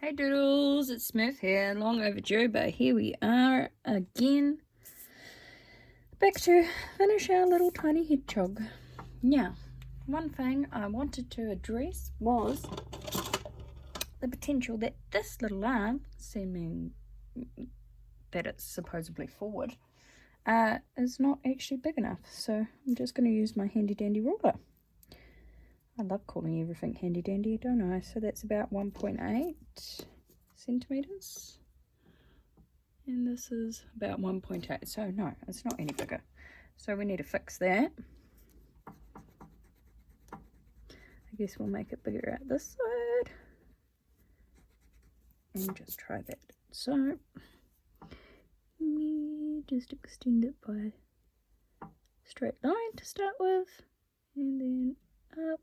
Hey Doodles, it's Smurf here, long overdue, but here we are again, back to finish our little tiny hedgehog. Now, one thing I wanted to address was the potential that this little arm, seeming that it's supposedly forward, is not actually big enough, so I'm just going to use my handy dandy ruler. I love calling everything handy dandy, don't I? So that's about 1.8 centimeters, and this is about 1.8, so no, it's not any bigger, so we need to fix that. I guess we'll make it bigger out this side and just try that. So just extend it by a straight line to start with, and then up,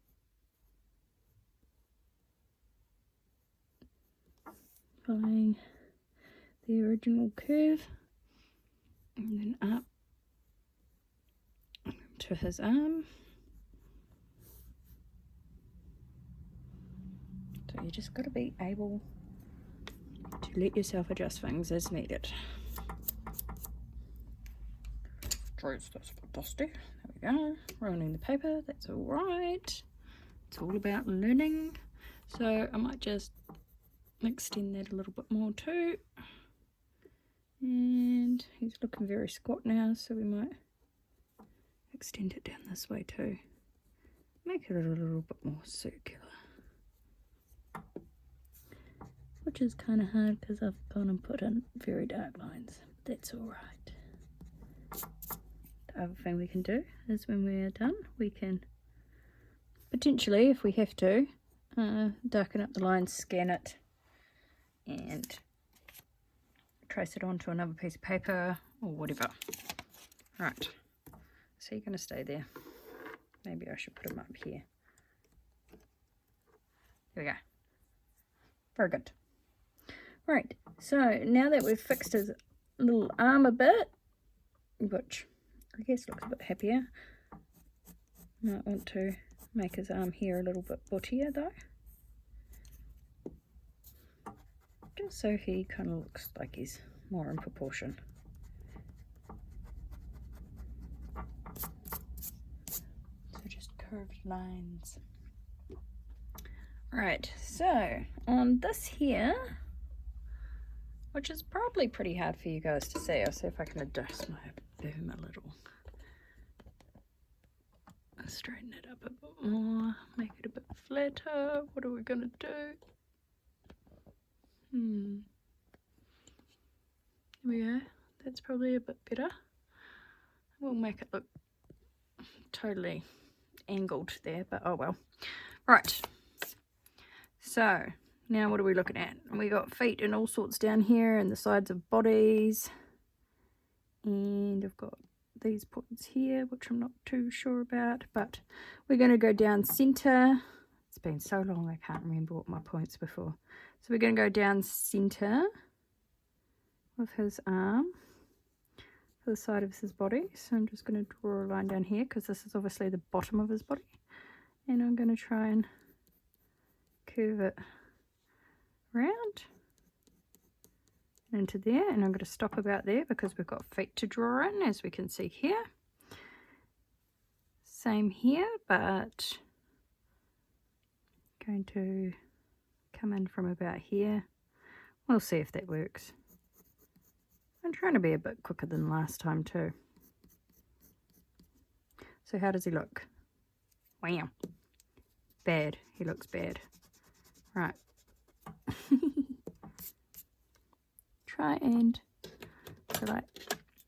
following the original curve, and then up to his arm. So you just got to be able to let yourself adjust things as needed. It's a bit dusty. There we go. Ruining the paper. That's all right. It's all about learning. So I might just extend that a little bit more too. And he's looking very squat now, so we might extend it down this way too. Make it a little bit more circular. Which is kind of hard because I've gone and put in very dark lines. But that's all right. The other thing we can do is when we're done, we can potentially, if we have to, darken up the lines, scan it, and trace it onto another piece of paper or whatever. Right, so you're going to stay there. Maybe I should put them up here. There we go. Very good. Right, so now that we've fixed his little arm a bit, which I guess looks a bit happier, might want to make his arm here a little bit buttier though, just so he kind of looks like he's more in proportion. So just curved lines. Right, so on this here, which is probably pretty hard for you guys to see, I'll see if I can adjust my boom a little. Straighten it up a bit more, make it a bit flatter. What are we going to do? There we go. That's probably a bit better. We'll make it look totally angled there, but oh well. Right. So now what are we looking at? We got feet and all sorts down here and the sides of bodies. And I've got these points here, which I'm not too sure about, but we're going to go down center. It's been so long I can't remember what my points were for. So we're going to go down center with his arm for the side of his body. So I'm just going to draw a line down here because this is obviously the bottom of his body, and I'm going to try and curve it round into there, and I'm going to stop about there because we've got feet to draw in, as we can see here. Same here, but going to come in from about here. We'll see if that works. I'm trying to be a bit quicker than last time too. So how does he look? Wow. Bad. He looks bad. Right. Try and, so like,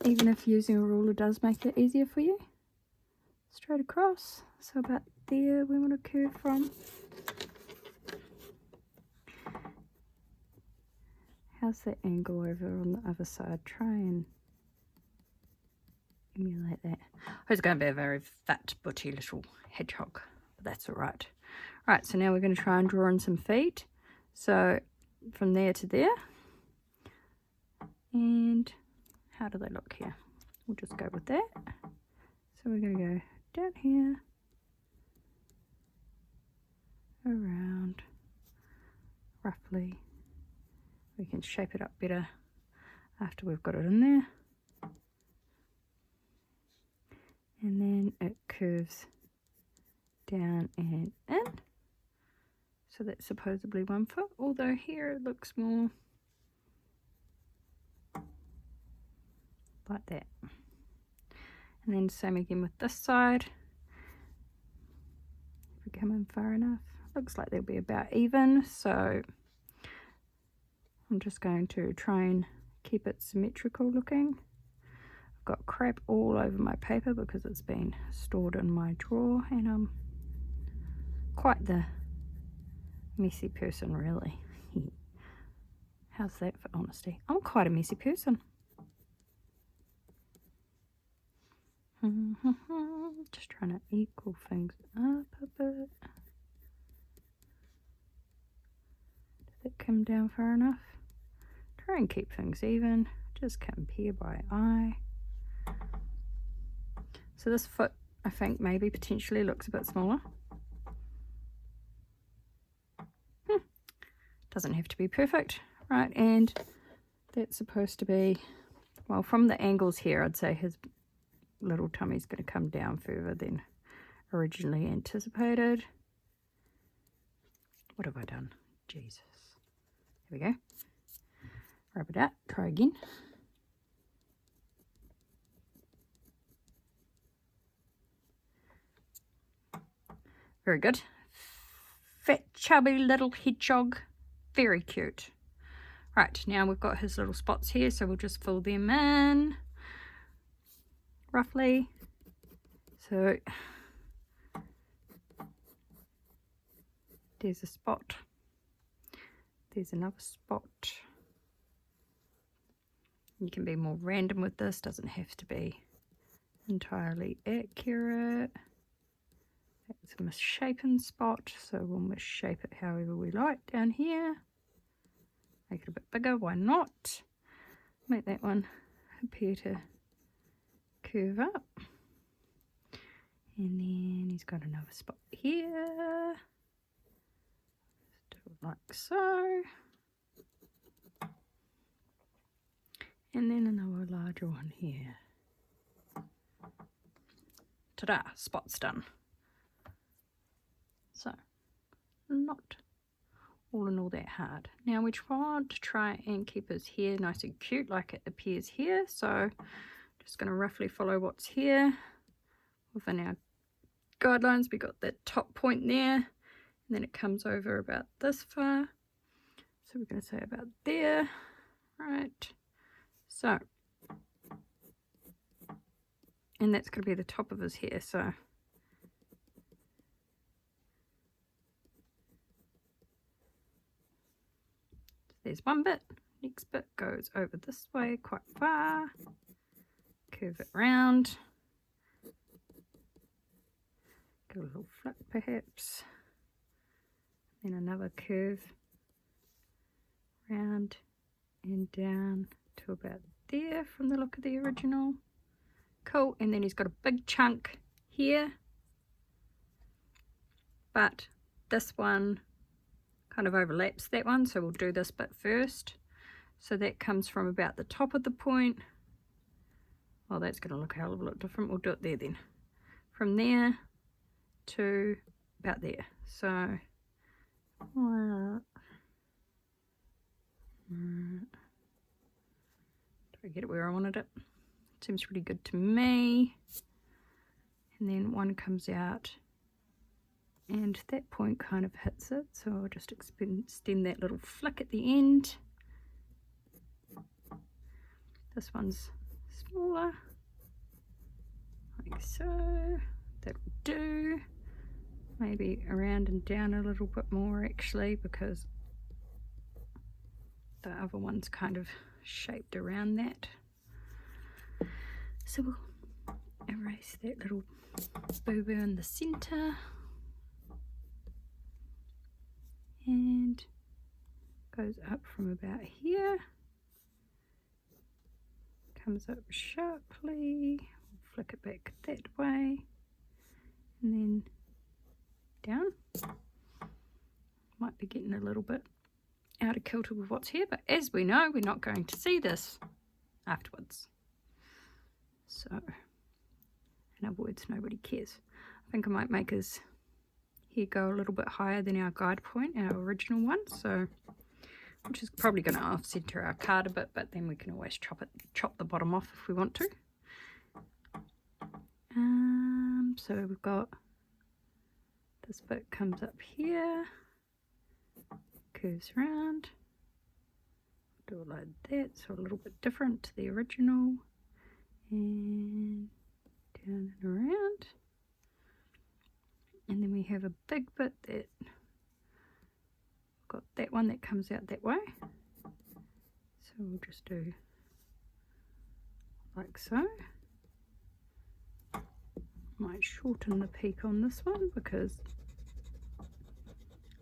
even if using a ruler does make it easier for you, straight across. So about there we want to curve from. How's that angle over on the other side? Try and emulate that. It's going to be a very fat, butty little hedgehog, but that's all right. Right, so now we're going to try and draw in some feet. So from there to there. And how do they look here? We'll just go with that. So we're going to go down here, around, roughly We can shape it up better after we've got it in there. And then it curves down and in. So that's supposedly 1 foot, although here it looks more like that. And then same again with this side. If we come in far enough, looks like they'll be about even. So I'm just going to try and keep it symmetrical looking. I've got crap all over my paper because it's been stored in my drawer, and I'm quite the messy person, really. How's that for honesty? I'm quite a messy person. Just trying to equal things up a bit. Does that come down far enough? Try and keep things even. Just compare by eye. So this foot, I think, maybe potentially looks a bit smaller. Doesn't have to be perfect, right? And that's supposed to be, well, from the angles here, I'd say his little tummy's going to come down further than originally anticipated. What have I done? Jesus. There we go. Rub it out. Try again. Very good. Fat, chubby little hedgehog. Very cute. Right, now we've got his little spots here, so we'll just fill them in roughly. So there's a spot. There's another spot. You can be more random with this, doesn't have to be entirely accurate. That's a misshapen spot, so we'll misshape it however we like down here. Make it a bit bigger, why not? Make that one appear to curve up. And then he's got another spot here. Just do it like so. And then another larger one here. Ta-da, spot's done. So, not all in all that hard. Now we want to try and keep his hair nice and cute like it appears here. So, just going to roughly follow what's here. Within our guidelines, we got that top point there. And then it comes over about this far. So we're going to say about there. Right. So, and that's going to be the top of his hair. So, there's one bit. Next bit goes over this way quite far. Curve it round. Go a little flick perhaps. Then another curve round and down to about there from the look of the original. Cool. And then he's got a big chunk here. But this one kind of overlaps that one, so we'll do this bit first. So that comes from about the top of the point. Well, that's going to look a hell of a lot different. We'll do it there then. From there to about there. So do I get it where I wanted it? Seems pretty good to me. And then one comes out and that point kind of hits it, so I'll just extend that little flick at the end. This one's smaller, like so. That'll do. Maybe around and down a little bit more actually, because the other one's kind of shaped around that. So we'll erase that little boo-boo in the center. And goes up from about here, comes up sharply, flick it back that way, and then down. Might be getting a little bit out of kilter with what's here, but as we know, we're not going to see this afterwards. So, in other words, nobody cares. I think I might make his hair go a little bit higher than our guide point, our original one, so which is probably going to off-center our card a bit, but then we can always chop the bottom off if we want to. So we've got this bit comes up here, curves around, do it like that, so a little bit different to the original, and down and around. And then we have a big bit that got that one that comes out that way, so we'll just do like so. Might shorten the peak on this one because it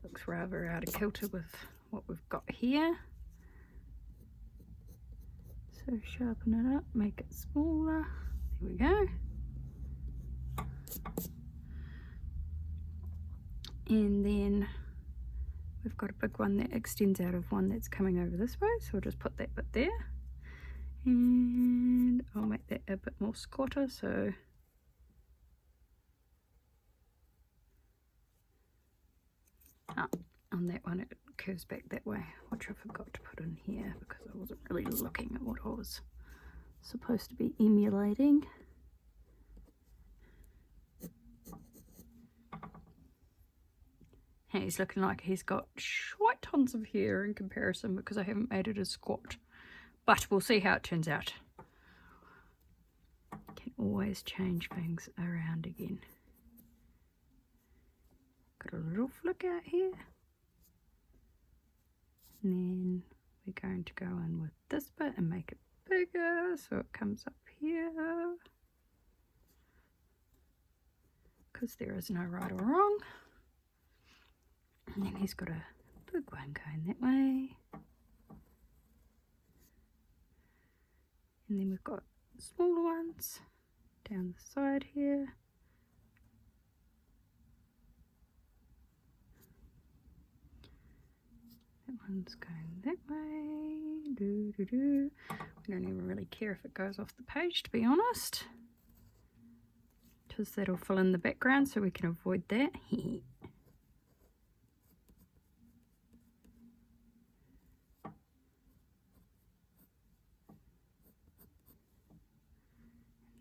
looks rather out of kilter with what we've got here. So sharpen it up, make it smaller. There we go. And then we've got a big one that extends out of one that's coming over this way, so I'll just put that bit there. And I'll make that a bit more squatter, so on that one it curves back that way, which I forgot to put in here because I wasn't really looking at what I was supposed to be emulating. And he's looking like he's got quite tons of hair in comparison because I haven't made it as squat, but we'll see how it turns out. Can always change things around again. Got a little flick out here, and then we're going to go in with this bit and make it bigger so it comes up here, because there is no right or wrong. And then he's got a big one going that way, and then we've got smaller ones down the side here. That one's going that way. Doo, doo, doo. We don't even really care if it goes off the page, to be honest, because that'll fill in the background, so we can avoid that.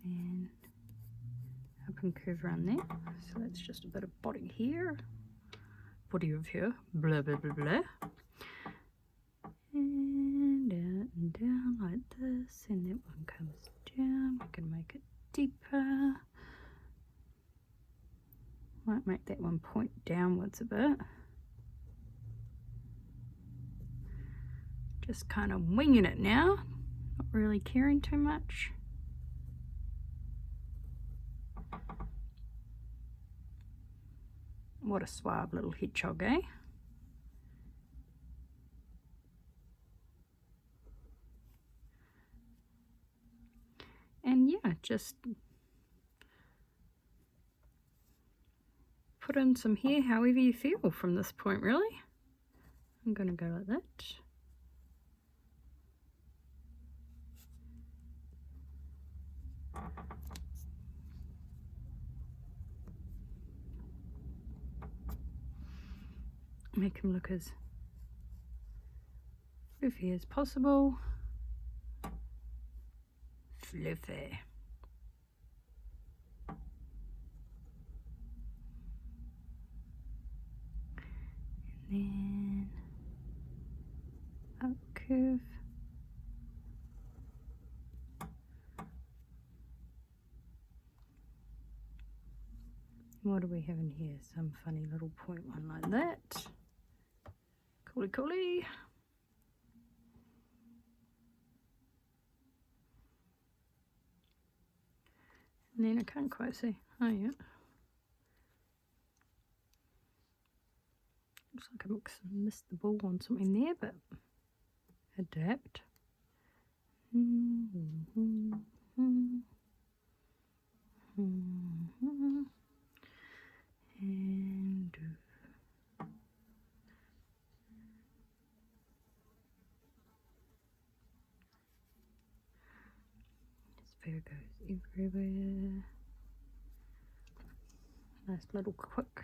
And up and curve around there. So that's just a bit of body here. Body of here. Blah, blah, blah, blah. And down like this, and that one comes down. We can make it deeper. Might make that one point downwards a bit. Just kind of winging it now, not really caring too much. What a suave little hedgehog, eh? And yeah, just put in some hair however you feel from this point, really. I'm going to go like that. Make him look as fluffy as possible. Fluffy. And then up curve. What do we have in here? Some funny little point one like that. Coolie coolie. And then I can't quite see. Oh yeah. Looks like I missed the ball on something there, but adapt. And paper goes everywhere. Nice little quick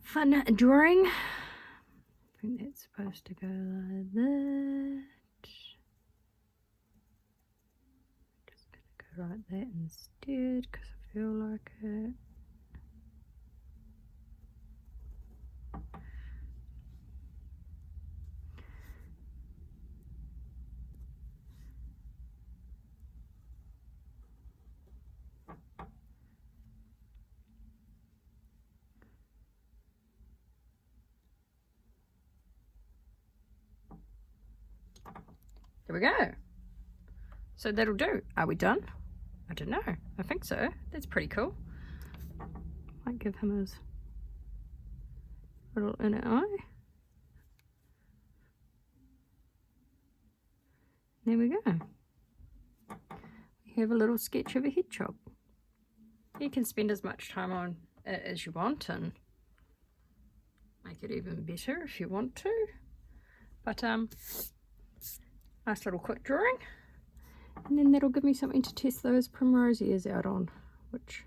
fun drawing. I think that's supposed to go like that. Just gonna go like that instead because I feel like it. There we go. So that'll do. Are we done? I don't know. I think so. That's pretty cool. Might give him his little inner eye. There we go. We have a little sketch of a hedgehog. You can spend as much time on it as you want and make it even better if you want to. But nice little quick drawing, and then that'll give me something to test those primrose ears out on, which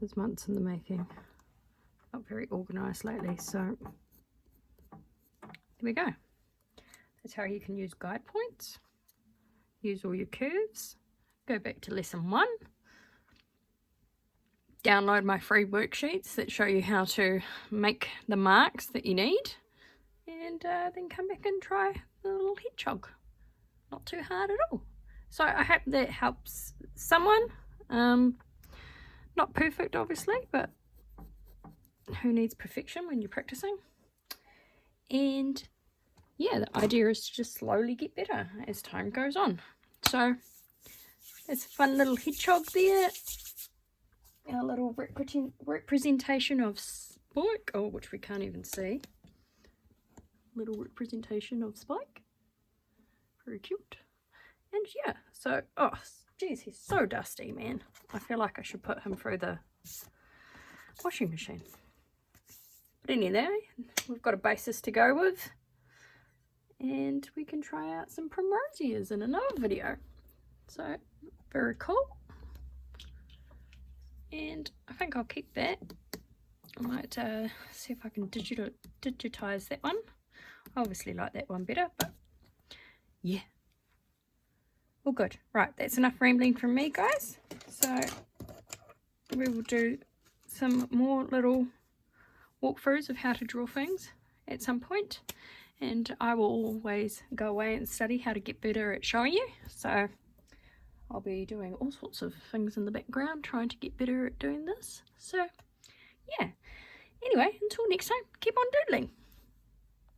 is months in the making. Not very organised lately, so there we go. That's how you can use guide points, use all your curves, go back to lesson 1, download my free worksheets that show you how to make the marks that you need, and then come back and try the little hedgehog. Not too hard at all. So I hope that helps someone. Not perfect obviously, but who needs perfection when you're practicing? And yeah, the idea is to just slowly get better as time goes on. So there's a fun little hedgehog there, our little representation of Spike, oh, which we can't even see. Little representation of Spike. Very cute. And yeah, so, oh, geez, he's so dusty, man. I feel like I should put him through the washing machine. But anyway, we've got a basis to go with. And we can try out some primrose ears in another video. So, very cool. And I think I'll keep that. I might see if I can digitize that one. I obviously like that one better, but yeah. All good. Right, that's enough rambling from me, guys. So we will do some more little walkthroughs of how to draw things at some point. And I will always go away and study how to get better at showing you. So I'll be doing all sorts of things in the background, trying to get better at doing this. So yeah. Anyway, until next time, keep on doodling.